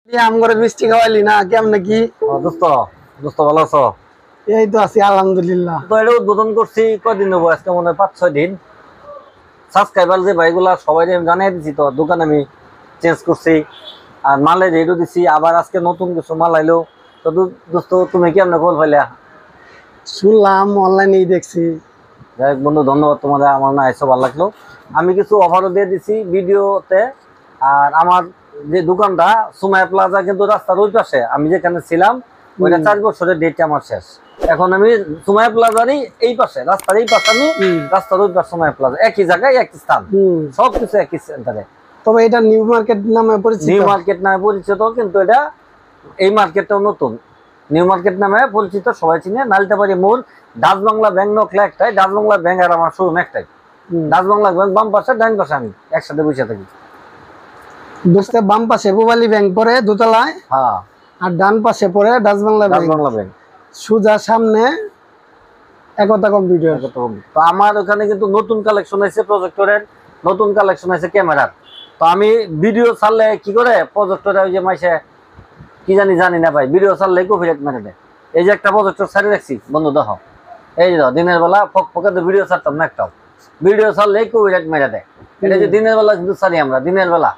আমগরে মিষ্টি খাওয়াইলি না কেমনে কি দোস্ত দোস্ত ভালো আছো? এই তো আছি আলহামদুলিল্লাহ। তো এটা উদ্বোধন করছি কয়দিন হবো, আজকে মনে হয় 5-6 দিন। সাবস্ক্রাইবার যে ভাইগুলা সবাই জানিয়ে দিচ্ছি, তো দোকান আমি চেঞ্জ করছি আর মালের রেটও দিচ্ছি। আবার আজকে নতুন কিছু মাল আইলো। তো দোস্ত তুমি কি আপনার খবর পাইলা? শুনলাম অনলাইনেই দেখছি। যাই হোক বন্ধু, ধন্যবাদ তোমাদের, আমার না আইসো ভালো লাগলো। আমি কিছু অফারও দিয়ে দিছি ভিডিওতে। আর আমার যে দোকানটা সুমাইয়া প্লাজা কিন্তু রাস্তার ওই পাশে, আমি যেখানে ছিলাম ওইটা 4 বছরের ডেটটা আমার শেষ। এখন আমি সুমাইয়া প্লাজারই এই পাশে, রাস্তার এই পাশে, আমি রাস্তার ওই পাশে সুমাইয়া প্লাজা, একই জায়গায় একই স্থান, সবকিছু একই সেন্টারে। তবে এটা নিউ মার্কেট নামে পরিচিত। নিউ মার্কেট নামে পরিচিত, কিন্তু এটা এই মার্কেটটাও নতুন। নিউ মার্কেট নামে পরিচিত, সবাই চিনে। নালিতাবাড়ি মোড়, ডাচ বাংলা ব্যাংক নকলে একটাই, ডাচ বাংলা ব্যাংক আর আমার শোরুম একটাই। ডাচ বাংলা ব্যাংক বাম পাশে, ডান পাশে আমি একসাথে বসে থাকি। বুঝতে বাম পাশে পুবালি ব্যাংক পড়ে দোতলায়, হ্যাঁ, আর ডান পাশে পড়ে ডাচ বাংলা ব্যাংক। সুজা সামনে একতা কম্পিউটার। তো আমার ওখানে কিন্তু নতুন কালেকশন আছে প্রজেক্টরের, নতুন কালেকশন আছে ক্যামেরার। তো আমি ভিডিও ছাড়লে কি করে প্রজেক্টরে ওই যে মাইসে কি জানি না ভাই, ভিডিও ছাড়লে কপিরাইট মেরে দেয়। এই যে একটা প্রজেক্টর ছাড়ে রাখছি বন্ধু, দেখো এই যে দিনের বেলা ফকে তো ভিডিও ছাড়তাম না একটাও, ভিডিও ছাড়লে কপিরাইট মেরে দেয়। এটা যে দিনের বেলা কিন্তু ছাড়ি আমরা, দিনের বেলা।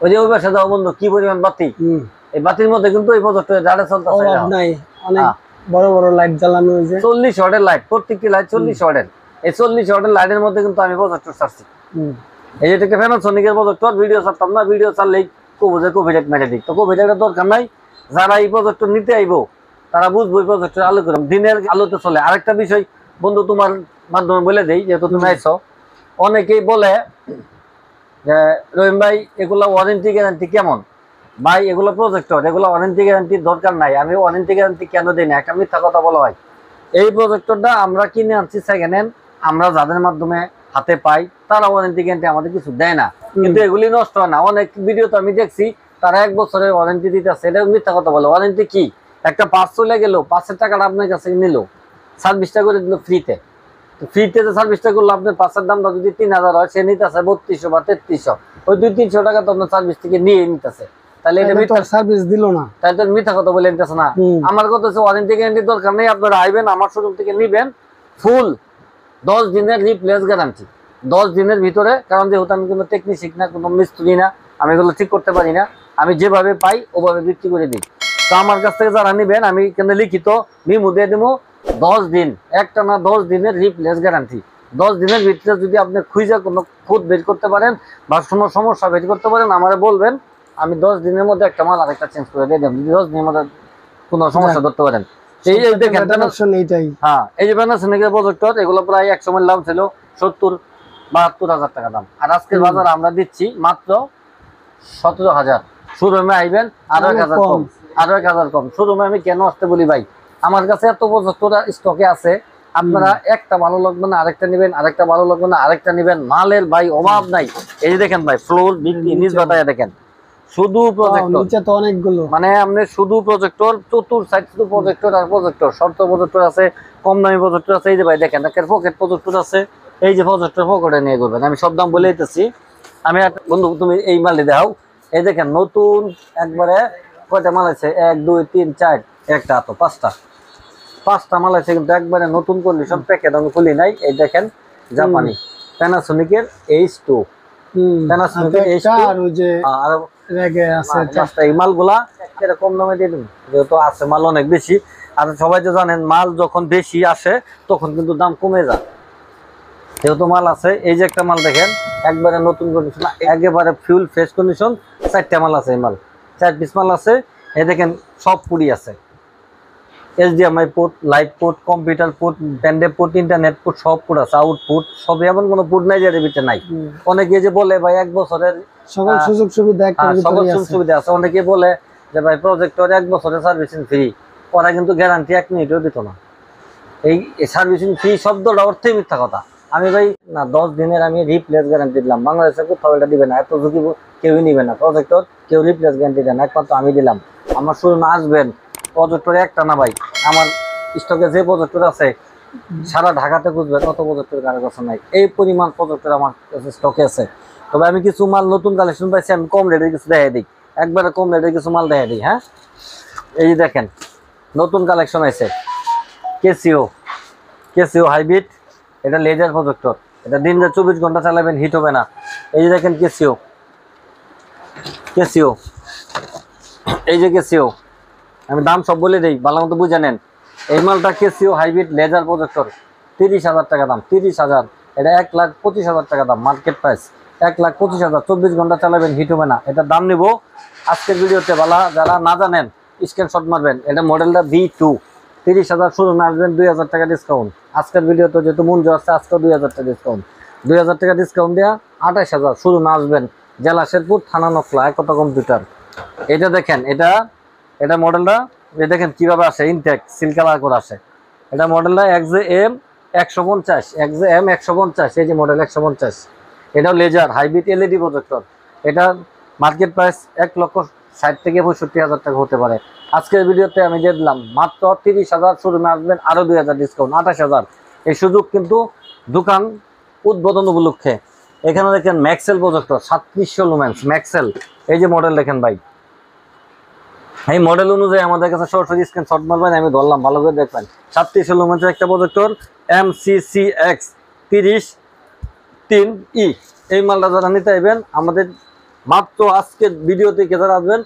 ওই যে ওই পাশে দাও বন্ধু, কি পরিমাণ বাতি, এই বাতির মধ্যে কিন্তু এই প্রজেক্টরে যারা চলতেছে নাই, অনেক বড় বড় লাইট জ্বালানো হয়েছে। 40 ওয়াটের লাইট, প্রত্যেকটি লাইট 40 ওয়াটের। এই 40 ওয়াটের লাইটের মধ্যে কিন্তু আমি প্রজেক্টর ছাড়ছি। এই যেটাকে প্যানাসোনিকের প্রজেক্টর, ভিডিও ছাড়তাম না, ভিডিও ছাড়লেই কপিরাইট মেরে দিই। তো কপিরাইটের দরকার নাই, যারা এই প্রজেক্টর নিতে আইবো তারা বুঝবো এই প্রজেক্টর আলো করলাম, দিনের আলোতে চলে। আরেকটা বিষয় বন্ধু তোমার মাধ্যমে বলে দেই, যেহেতু তুমি আইছো, অনেকেই বলে যে রহিম ভাই এগুলা ওয়ারেন্টি গ্যারান্টি কেমন? ভাই এগুলো প্রজেক্টর, এগুলো ওয়ারেন্টি গ্যারান্টির দরকার নাই। আমি ওয়ারেন্টি গ্যারান্টি কেন দিই না, একটা মিথ্যা কথা বলা হয়। এই প্রজেক্টরটা আমরা কিনে আনছি সেকেন্ড হ্যান্ড, আমরা যাদের মাধ্যমে হাতে পাই তারা ওয়ারেন্টি গ্যারান্টি আমাদের কিছু দেয় না, কিন্তু এগুলি নষ্ট হয় না। অনেক ভিডিও তো আমি দেখছি তারা 1 বছরের ওয়ারেন্টি দিতেছে, এটা মিথ্যা কথা বলে। ওয়ারেন্টি কি? একটা পার্স চলে গেল, পার্সের টাকাটা আপনার কাছে নিল, সার্ভিসটা করে দিল ফ্রিতে। তো ফ্রিতে যে সার্ভিসটা করলো, আপনার পার্সের দামটা যদি 3000 হয়, সে নিতেছে 3200 বা 3300, ওই 200-300 টাকা তো আপনার সার্ভিস থেকে নিয়ে নিতেছে। তাহলে এটা মিথ্যা সার্ভিস দিল না, তাহলে তো মিথ্যা কথা বলে নিতেছে না। আমার কথা হচ্ছে ওয়ারেন্টি গ্যারান্টির দরকার নেই, আপনারা আইবেন আমার শোরুম থেকে নিবেন, ফুল 10 দিনের রিপ্লেস গ্যারান্টি, 10 দিনের ভিতরে। কারণ যেহেতু আমি কোনো টেকনিশিয়ান না, কোনো মিস্ত্রি না, আমি এগুলো ঠিক করতে পারি না, আমি যেভাবে পাই ওভাবে বিক্রি করে দিই। তো আমার কাছ থেকে যারা নিবেন, আমি এখানে লিখিত মেমো দিয়ে দেবো, 10 দিন, একটা না 10 দিনের রিপ্লেস গ্যারান্টি। 10 দিনের ভিতরে যদি আপনি খুঁজে কোনো খুদ বের করতে পারেন বা কোনো সমস্যা বের করতে পারেন, আমারে বলবেন, আমি 10 দিনের মধ্যে একটা মাল আরেকটা চেঞ্জ করে দিয়ে দেব, যদি 10 দিনের মধ্যে কোনো সমস্যা ধরতে পারেন। এই যে দেখেন, হ্যাঁ, এই যে প্যানাসোনিকের প্রজেক্টর, এগুলো প্রায় এক সময় দাম ছিল 70-72 হাজার টাকা দাম, আর আজকের বাজারে আমরা দিচ্ছি মাত্র 17,000। শোরুমে আইবেন আরো 1,000 কম, আরো 1,000 কম। শোরুমে আমি কেন আসতে বলি ভাই, আমার কাছে এত প্রজেক্টর স্টকে আছে, আপনারা একটা ভালো লাগবে না আরেকটা নেবেন, আরেকটা ভালো লাগবে না আরেকটা নেবেন, মালের ভাই অভাব নাই। এই যে দেখেন ভাই, ফ্লোর নিচ বাতায় দেখেন, শুধু প্রজেক্টর, নিচে তো অনেকগুলো, মানে আপনি শুধু প্রজেক্টর, চতুর সাইড শুধু প্রজেক্টর আর প্রজেক্টর। শর্ট প্রজেক্টর আছে, কম দামি প্রজেক্টর আছে। এই যে ভাই দেখেন, একটা পকেট প্রজেক্টর আছে, এই যে প্রজেক্টর পকেটে নিয়ে করবেন। আমি সব দাম বলে দিতেছি। আমি বন্ধু তুমি এই মালটি দেখাও, এই দেখেন নতুন একবারে কয়টা মাল আছে, 1 2 3 4, একটা তো 5টা মাল আছে, কিন্তু একবারে নতুন কন্ডিশন, প্যাকেট আমি খুলি নাই। এই দেখেন জাপানি প্যানাসোনিকের H2, প্যানাসোনিকের H2, আর ওই যে আর রেগে আছে 5টা। এই মালগুলা একেবারে কম দামে দিয়ে দিন, যেহেতু আছে মাল অনেক বেশি। আর সবাই তো জানেন, মাল যখন বেশি আসে তখন কিন্তু দাম কমে যায়, যেহেতু মাল আছে। এই যে একটা মাল দেখেন, একবারে নতুন কন্ডিশন, একেবারে ফুল ফ্রেশ কন্ডিশন, 4টা মাল আছে। এই মাল 4 পিস মাল আছে। এই দেখেন সব পুরি আছে, HDMI port, light port, computer port, ব্যান্ডে পোর্ট, ইন্টারনেট পোর্ট, সব পোর্ট আছে, আউটপুট সব, এমন কোনো পোর্ট নাই যে ভিতরে নাই। অনেকে যে বলে ভাই 1 বছরের সকল সুযোগ সুবিধা আছে, অনেকে বলে যে ভাই প্রজেক্টর 1 বছরের সার্ভিসিং ফ্রি, ওরা কিন্তু গ্যারান্টি 1 মিনিটও দিত না। এই সার্ভিসিং ফ্রি শব্দটা অর্থই মিথ্যা কথা। আমি ভাই না 10 দিনের আমি রিপ্লেস গ্যারান্টি দিলাম, বাংলাদেশে কোথাও এটা দিবে না, এত ঝুঁকি কেউই নিবে না। প্রজেক্টর কেউ রিপ্লেস গ্যারান্টি দেন, একমাত্র আমি দিলাম। আমার শোরুমে আসবেন, প্রজেক্টর একটা না ভাই, আমার স্টকে যে প্রজেক্টর আছে সারা ঢাকাতে খুঁজবেন, অত প্রজেক্টর কারো কাছে নাই। এই পরিমাণ প্রজেক্টর আমার কাছে স্টকে আছে। তবে আমি কিছু মাল নতুন কালেকশন পাইছি, আমি কম রেটে কিছু দেখাই দিই। একবারে কম রেটে কিছু মাল দেখা দিই। হ্যাঁ, এই যে দেখেন নতুন কালেকশন আছে কেসিও হাইব্রিড, এটা লেজার প্রজেক্টর, এটা দিন রাত 24 ঘন্টা চালাবেন, হিট হবে না। এই যে দেখেন কেসিও, এই যে কেসিও, আমি দাম সব বলে দিই, ভালো মতো বুঝে নেন। এই মালটা কেসিও হাইব্রিড লেজার প্রজেক্টর 30,000 টাকা দাম, 30,000। এটা 1,25,000 টাকা দাম, মার্কেট প্রাইস 1,25,000। 24 ঘন্টা চালাবেন, হিট হবে না। এটার দাম নিব আজকের ভিডিওতে, বালা যারা না জানেন স্ক্রিনশট মারবেন। এটা মডেলটা V2, 30,000 শুরু না, আসবেন 2,000 টাকা ডিসকাউন্ট। আজকের ভিডিওতে যেহেতু মঞ্জু আছে, আজকে 2,000 টাকা ডিসকাউন্ট, 2,000 টাকা ডিসকাউন্ট দেওয়া 28,000 শুরু না, আসবেন জেলা শেরপুর, থানা নকলা, একতা কম্পিউটার। এটা দেখেন, এটা মডেলটা দেখেন কিভাবে আসে, ইনটেক সিল কালার করে আসে। এটা মডেলটা XJM 150, XJM 150, এই যে মডেল 150। এটাও লেজার হাইব্রিড LED প্রজেক্টর। এটা মার্কেট প্রাইস 1,60,000 থেকে 65,000 টাকা হতে পারে। আজকের ভিডিওতে আমি দিয়ে দিলাম মাত্র 30,000 শুরু, আসবেন আরো 2,000 ডিসকাউন্ট, 28,000। এই সুযোগ কিন্তু দোকান উদ্বোধন উপলক্ষে। এখানে দেখেন ম্যাক্সেল প্রজেক্টর 3700 লুমেন্স ম্যাক্সেল, এই যে মডেল দেখেন ভাই। এই মডেল অনুযায়ী আমাদের কাছে সরাসরি স্ক্রিনশট মারবেন, আমি ধরলাম ভালো করে দেখবেন। 3700 লুমেন্সের একটা প্রজেক্টর MCCX 33E। এই মালটা যারা নিতে চাইবেন আমাদের মাত্র আজকের ভিডিও থেকে যারা আসবেন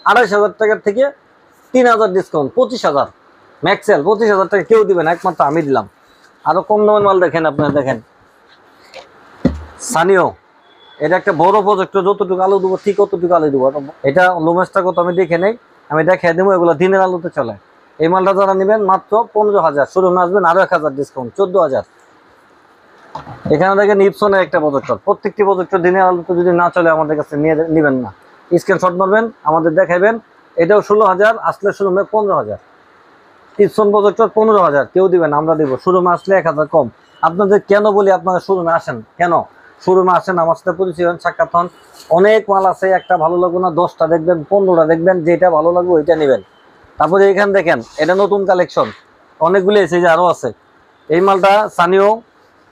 28,000 টাকার থেকে 3,000 ডিসকাউন্ট, 25,000 ম্যাক্সেল, 25,000 টাকা কেউ দিবেন, একমাত্র আমি দিলাম। আরো কম দামের মাল দেখেন, আপনারা দেখেন সানিও, এটা একটা বড় প্রজেক্টর, যতটুকু আলো দেবো ঠিক ততটুকু আলো দেবো। এটা লুমেন্সটা কত আমি দেখে নেই, আমি দেখাই দেবো। এগুলো দিনের আলোতে চলে। এই মালটা যারা নেবেন মাত্র 15,000 শুরু, আসবেন আরো 1,000 ডিসকাউন্ট, 14,000। এখানে দেখেন ইপসনের একটা প্রজেক্টর, প্রত্যেকটি প্রজেক্টর দিনের আলোতে যদি না চলে আমাদের কাছে নিয়ে নেবেন না, স্ক্রিনশট মারবেন, আমাদের দেখাবেন। এটাও 16,000, আসলে শোরুমে 15,000। ইপসন প্রজেক্টর 15,000 কেউ দিবেন, আমরা দিব। শোরুমে আসলে 1,000 কম। আপনাদের কেন বলি, আপনারা শোরুমে আসেন কেন, শোরুমে আসেন, আমার সাথে পরিচয় হন, সাক্ষাৎ হন। অনেক মাল আছে, একটা ভালো লাগবে না, 10টা দেখবেন, 15টা দেখবেন, যেটা ভালো লাগবে ওইটা নেবেন। তারপরে এখানে দেখেন এটা নতুন কালেকশন, অনেকগুলো এসে যে আরো আছে। এই মালটা সানিও,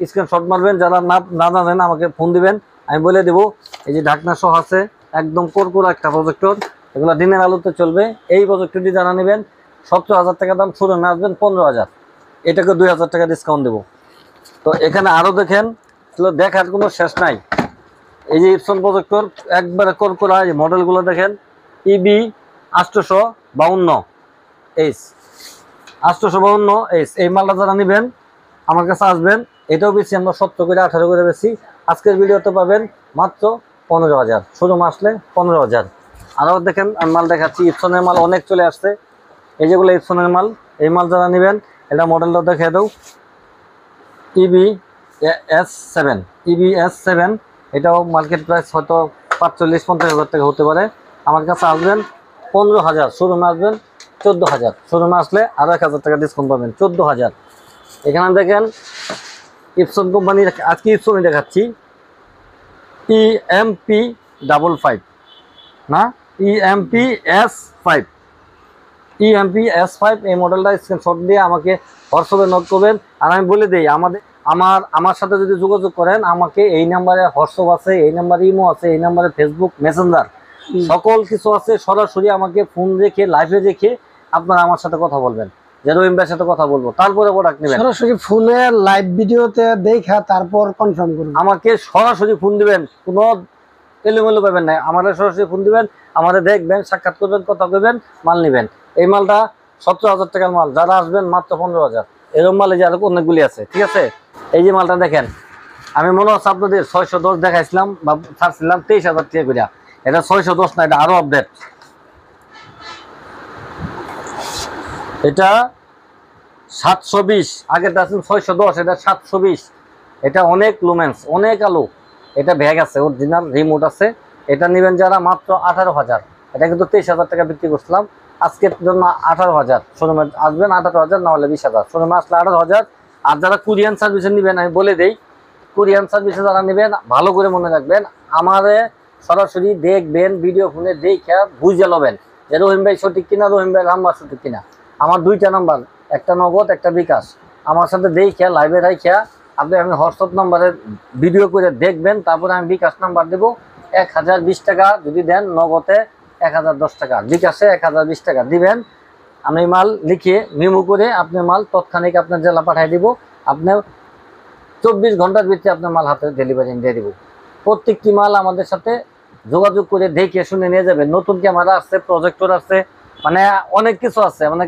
স্ক্রিনশট মারবেন, যারা না জানেন আমাকে ফোন দিবেন, আমি বলে দেবো। এই যে ঢাকনা সহ আছে, একদম কোরকোরা একটা প্রজেক্টর, এগুলো দিনের আলোতে চলবে। এই প্রজেক্টরটি যারা নেবেন 17,000 টাকা দাম, শুরু না, আসবেন 15,000। এটাকে 2,000 টাকা ডিসকাউন্ট দেবো। তো এখানে আরো দেখেন, দেখার কোনো শেষ নাই। এই যে ইপসন প্রজেক্টর একবারে কোরকোরা, এই মডেলগুলো দেখেন, EB 852H, 852H। এই মালটা যারা নেবেন আমার কাছে আসবেন। এটাও বেশি, আমরা 17 করে 18 করে বেশি। আজকের ভিডিওতে পাবেন মাত্র 15,000, শুরু আসলে 15,000। আরও দেখেন আমি মাল দেখাচ্ছি, ইপসনের মাল অনেক চলে আসছে। এই যেগুলো ইপসনের মাল, এই মাল যারা নেবেন এটা মডেলটা দেখে দাও, EBS7, এটাও মার্কেট প্রাইস হয়তো 45-50,000 টাকা হতে পারে। আমার কাছে আসবেন 15,000, শোরুমে আসবেন 14,000, শোরুমে আসলে আরো 1,000 টাকা ডিসকাউন্ট পাবেন, 14,000। এখানে দেখেন ইপসন কোম্পানির, আজকে ইপসনই দেখাচ্ছি, EMP55 না, EMP-S5, এই মডেলটা স্ক্রিনশট দিয়ে আমাকে হোয়াটসঅ্যাপে নোট করবেন। আর আমি বলে দিই, আমার সাথে যদি যোগাযোগ করেন, আমাকে এই নাম্বারে হোয়াটসঅ্যাপ আছে, এই নাম্বারে ইমো আছে, এই নাম্বারে ফেসবুক মেসেঞ্জার সকল কিছু আছে। সরাসরি আমাকে ফোন রেখে লাইভে রেখে আপনারা আমার সাথে কথা বলবেন, যে রহিম ভাইয়ের সাথে কথা বলবো, তারপরে প্রোডাক্ট নেবেন। সরাসরি ফোনে লাইভ ভিডিওতে দেখা তারপর কনফার্ম করুন। আমাকে সরাসরি ফোন দিবেন, কোনো এলোমেলো পাবেন না। আমাদের সরাসরি ফোন দিবেন, আমাদের দেখবেন, সাক্ষাৎ করবেন, কথা কইবেন, মাল নেবেন। এই মালটা 17,000 টাকার মাল, যারা আসবেন মাত্র 15,000। এরকম মালে যে আরো অনেকগুলি আছে, ঠিক আছে। এই যে মালটা দেখেন, আমি মনে হচ্ছে আপনাদের 610 দেখাইছিলাম বা ছাড়ছিলাম 23,000 টাকা করে। এটা 610 না, এটা আরো আপডেট। এটা 720, আগেটা আছে 610, এটা 720। এটা অনেক লুমেন্স, অনেক আলো। এটা ব্যাগ আছে, অরিজিনাল রিমোট আছে। এটা নেবেন যারা মাত্র 18,000। এটা কিন্তু 23,000 টাকা বিক্রি করছিলাম, আজকের জন্য 18,000। শোরুমে আসবেন 18,000, না হলে 20,000। শোরুমে আসলে 18,000। আর যারা কুরিয়ান সার্ভিসে নেবেন, আমি বলে দেই, কুরিয়ান সার্ভিসে যারা নেবেন ভালো করে মনে রাখবেন, আমারে সরাসরি দেখবেন, ভিডিও ফোনে দেখে বুঝে লবেন যে রহিম ভাই সঠিক কিনা, রহিম ভাই নাম্বার সঠিক কিনা। আমার 2টা নাম্বার, একটা নগদ, একটা বিকাশ। আমার সাথে দেখে লাইভে রাইখা আমি হোয়াটসঅ্যাপ নাম্বারে ভিডিও করে দেখবেন, তারপরে আমি বিকাশ নাম্বার দেবো। 1,020 টাকা যদি দেন নগদে 1010 টাকা, বিকাশে 1020 টাকা দিবেন। আমি মাল লিখে মেমো করে আপনার মাল তৎক্ষণিক আপনার জেলা পাঠিয়ে দিব। আপনার 24 ঘন্টার ভিতরে আপনার মাল হাতে ডেলিভারি দিয়ে দিব। প্রত্যেকটি মাল আমাদের সাথে যোগাযোগ করে দেখে শুনে নিয়ে যাবেন। নতুন ক্যামেরা আছে, প্রজেক্টর আছে, মানে অনেক কিছু আছে। মানে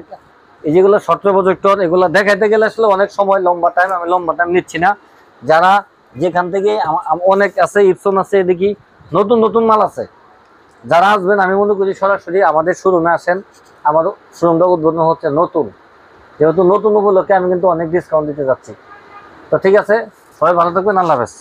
এই যেগুলো শর্ট প্রজেক্টর, এগুলো দেখাইতে গেলে আসলে অনেক সময় লম্বা টাইম, আমি লম্বা টাইম নিচ্ছি না। যারা যেখান থেকে অনেক আছে, ইপসন আছে, এদিকে নতুন নতুন মাল আছে। যারা আসবেন আমি মনে করি সরাসরি আমাদের শোরুমে আসেন। আমার শোরুমটা উদ্বোধন হচ্ছে নতুন, যেহেতু নতুন উপলক্ষে আমি কিন্তু অনেক ডিসকাউন্ট দিতে যাচ্ছি। তো ঠিক আছে, সবাই ভালো থাকবেন, আল্লাহ হাফেজ।